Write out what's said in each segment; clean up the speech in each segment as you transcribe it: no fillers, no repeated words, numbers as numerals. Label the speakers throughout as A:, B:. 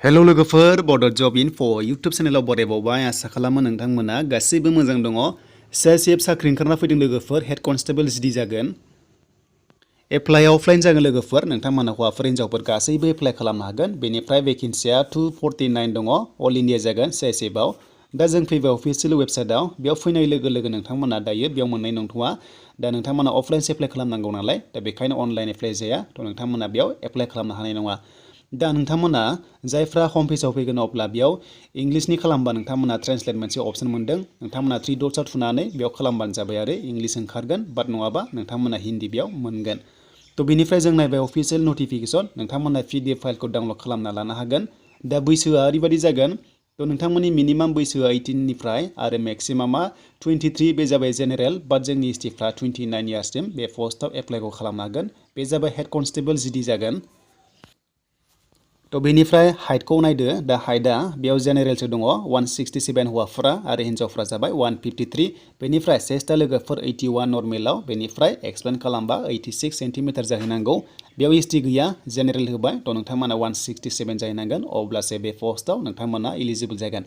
A: हेल' लोगोफोर बड' जब enough' YouTube चेनेलाव बरायबावबाय आसा खालामो नोंथांमोना गासैबो मोजां दङ। CICF साख्रि ओंखारना फैदों लोगोफोर हेड कनस्टेबल जिडि जागोन। एप्लाइ अफलाइन जागोन लोगोफोर नोंथांमोना हौवाफोर हिन्जावफोर गासैबो एप्लाइ खालामनो हागोन। बेनिफ्राय भेकेन्सिया 249 दङ अल इन्डिया जागोन CICF आव। दा जों फैबाय अफिसियेल वेबसाइटआव बेयाव फैनाय लोगो लोगो नोंथांमोना दायो बेयाव मोननाय नंथ'आ। दा नोंथांमोना अफलाइनसो एप्लाइ खालामनांगौ नालाय दा बेखायनो अनलाइन एप्लाइ जाया थ' नोंथांमोना बेयाव एप्लाइ खालामनो हानाय नङा। दा नोंथांमोना जायफ्रा हम पेजाव फैगोन अब्ला बेयाव इंलिसनि खालामबा नोंथांमोना ट्रेन्सलेट मोनसे अपसन मोनदों। नोंथांमोना 3 डट्सआव थुनानै बेयाव खालामबानो जाबाय आरो इंलिस ओंखारगोन बाट नङाबा नोंथांमोना हिन्दी बेयाव मोनगोन। थ' बेनिफ्राय जों नायबाय अफिसियेल नटिफिकेसन नोंथांमोना PDF फाइलखौ डाउनलड खालामना लानो हागोन। दा बैसोआ ओरैबायदि जागोन थ' नोंथांमोननि मिनिमाम बैसोआ 18 निफ्राय आरो मेक्सिमामा 23 बे जाबाय जेनेरेल बाट जोंनि एसटिफ्रा 29 इयार्ससिम बे पस्टआव एप्लाइखौ खालामनो हागोन। बे जाबाय हेड कनस्टेबल जिडि जागोन। थ' बेनिफ्राय हाइटखौ नायदो दा हाइटआ बेयाव जेनेरेलसो दङ 167 हौवाफोरा आरो हिन्जावफ्रा जाबाय 153। बेनिफ्राय चेस्टआ लोगोफोर 81 नर्मेलाव बेनिफ्राय एक्सप्लेन खालामबा 86 सेन्टिमिटार जाहैनांगौ। बेयाव एसटि गैया जेनेरेल होबाय थ' नोंथांमोना 167 जाहैनांगोन अब्लासो बे पस्टआव नोंथांमोना इलिजिबल जागोन।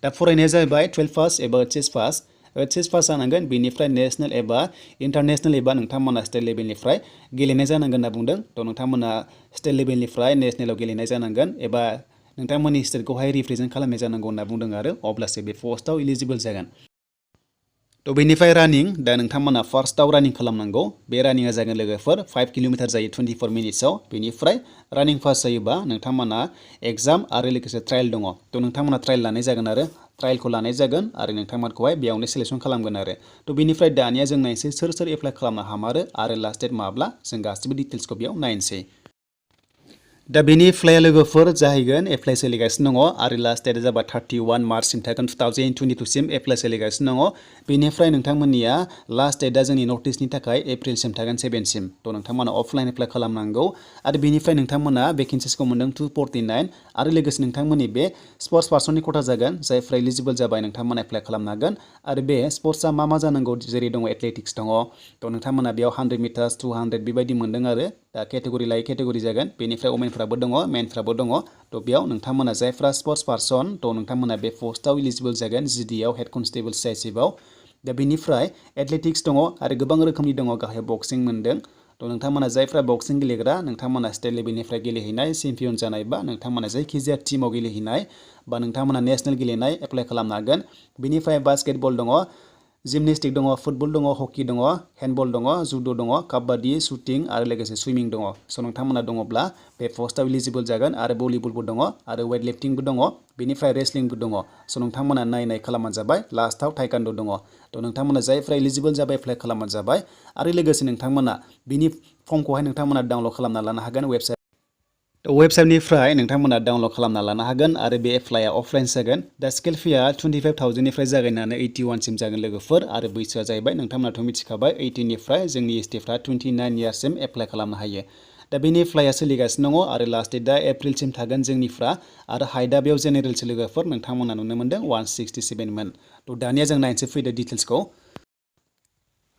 A: दा फरायनाया जाहैबाय 12 पास एबा एचएस पास। एचएस पास जानांगोन बेनिफ्राय नेसनेल एबा इन्टारनेसनेल एबा नोंथांमोना स्टेट लेभेलनिफ्राय गेलेनाय जानांगोन होनना बुंदों। थ' नोंथांमोना स्टेट लेभेलनिफ्राय नेसनेलाव गेलेनाय जानांगोन एबा नोंथांमोननि स्टेटखौहाय रिप्रेजेन्ट खालामनाय जानांगौ होनना बुंदों आरो अब्लासो बे पस्टआव इलिजिबल जागोन। थ' बेनिफ्राय रानिं दा नोंथांमोना फार्स्टआव रानिं खालामनांगौ। बे रानिंआ जागोन लोगोफोर 5 किल'मिटार जायो 24 मिनिट्सआव। बेनिफ्राय रानिं पास जायोबा नोंथांमोना एग्जाम आरो लोगोसे ट्रायल दङ थ' नोंथांमोना ट्रायल लानाय जागोन आरो ट्रायलखौ लानाय जागोन आरो नोंथांमोनखौहाय बेयावनो सेलेक्सन खालामगोन आरो। थ' बेनिफ्राय दानिया जों नायनोसै सोर सोर एप्लाइ खालामनो हामारो आरो लास्ट डेट माब्ला जों गासिबो डिटेल्सखौ बेयाव नायनोसै। दा बेनि एप्लाइआ लोगोफोर जाहैगोन एप्लाइ सोलिगासिनो दङ आरो लास्ट डेटआ जाबाय 31 मार्चसिम थागोन 2022 सिम एप्लाइ सोलिगासिनो दङ। बेनिफ्राय नोंथांमोननिया लास्ट डेटआ जोंनि नर्थ इस्टनि थाखाय एप्रिलसिम थागोन 7 सिम थ' नोंथांमोना अफलाइन एप्लाइ खालामनांगौ आरो बेनिफ्राय नोंथांमोना भेकेन्सिसखौ मोनदों 249 आरो लोगोसे नोंथांमोननि बे स्पर्ट्स पार्सननि खथा जागोन जायफ्रा इलिजिबल जाबाय नोंथांमोना एप्लाइ खालामनो हागोन। आरो बे स्पर्ट्सआ मा जानांगौ जेरै दङ एथलेटिक्स दङ थ' नोंथांमोना बेयाव 100 मिटार्स 200 बेबायदि मोनदों आरो दा केटेगरि लायै केटेगरि जागोन। बेनिफ्राय वमेनफ्राबो दङ मेनफ्राबो दङ थ' बेयाव नोंथांमोना जायफ्रा स्पर्ट्स पार्सन थ' नोंथांमोना बे पस्टआव इलिजिबल जागोन जिडिआव हेड कनस्टेबल CICF आव। दा बेनिफ्राय एथलेटिक्स दङ आरो गोबां रोखोमनि दङ गाहाय बक्सिं मोनदों थ' नोंथांमोना जायफ्रा बक्सिं गेलेग्रा नोंथांमोना स्टेट लेभेलनिफ्राय गेलेहैनाय चेम्पियन जानाय बा नोंथांमोना जायखिजाया टीमाव गेलेहैनाय बा नोंथांमोना नेसनेल गेलेनाय एप्लाइ खालामनो हागोन। बेनिफ्राय बास्केटबल दङ जिमनेस्टिक दङ फुटबल दङ हकि दङ हेन्डबल दङ जुड' दङ काबादि शुटिं आरो लोगोसे सुइमिं दङ स' नोंथांमोना दङब्ला बे पस्टआव इलिजिबल जागोन आरो भलिबलबो दङ आरो वेट लिफ्टिंबो दङ बेनिफ्राय रेसलिंबो दङ स' नोंथांमोना नायनाय खालामबानो जाबाय। लास्टआव टाइकान्ड' दङ थ' नोंथांमोना जायफ्रा इलिजिबल जाबाय एप्लाइ खालामबानो जाबाय आरो लोगोसे नोंथांमोना बिनि फर्मखौहाय नोंथांमोना डाउनलड खालामना लानो हागोन वेबसाइटनिफ्राय नोंथांमोना डाउनलड खालामना लानो हागोन आरो बे एप्लाइआ अफलाइन जागोन। दा स्केल फिया 25,000निफ्राय जागायनानै 81 सिम जागोन लोगोफोर आरो बैसोआ जाहैबाय नोंथांमोनाथ' मिथिखाबाय 18 निफ्राय जोंनि एसटिफ्रा 29 इयार्ससिम एप्लाइ खालामनो हायो। दा बेनि एप्लाइआ सोलिगासिनो दङ आरो लास्ट डेटआ एप्रिलसिम थागोन जोंनिफ्रा आरो हाइटआ बेयाव जेनेरेलसो लोगोफोर नोंथांमोना नुनो मोनदों 167 मोन। थ' दानिया जों नायनोसै फैदो डिटेल्सखौ।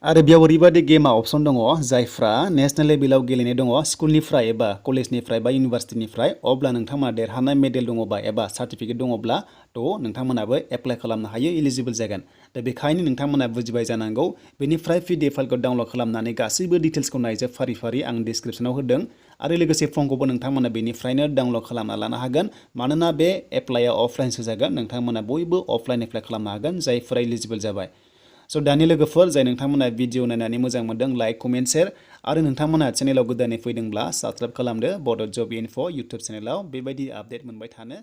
A: आरो बेयाव ओरैबायदि गेमा अपसन दङ जायफ्रा नेसनेल लेभेलाव गेलेनाय दङ स्कुलनिफ्राय एबा कलेजनिफ्राय बा इउनिभार्सिटिनिफ्राय अब्ला नोंथांमोना देरहानाय मेडेल दङबा एबा सार्टिफिकेट दङब्ला थ' नोंथांमोनाबो एप्लाइ खालामनो हायो इलिजिबल जागोन। दा बेखायनो नोंथांमोना बुजिबाय जानांगौ। बेनिफ्राय PDF फाइलखौ डाउनलड खालामनानै गासैबो डिटेल्सखौ नायजोब फारि फारि आं डिसक्रिपसनाव होदों आरो लोगोसे फर्मखौबो नोंथांमोना बेनिफ्रायनो डाउनलड खालामना लानो हागोन मानोना बे एप्लाइआ अफलाइनसो जागोन। नोंथांमोना बयबो अफलाइन एप्लाइ खालामनो हागोन जायफोरा इलिजिबल जाबाय। स' दानि लोगोफोर जाय नोंथांमोना भिडिअ नायनानै मोजां मोनदों लाइक कमेन्ट शेयार आरो नोंथांमोना चेनेलाव गोदानै फैदोंब्ला साबस्क्राइब खालामदो बड' जब इनफ' इउटुब चेनेलाव बेबायदि आपडेट मोनबाय थानो।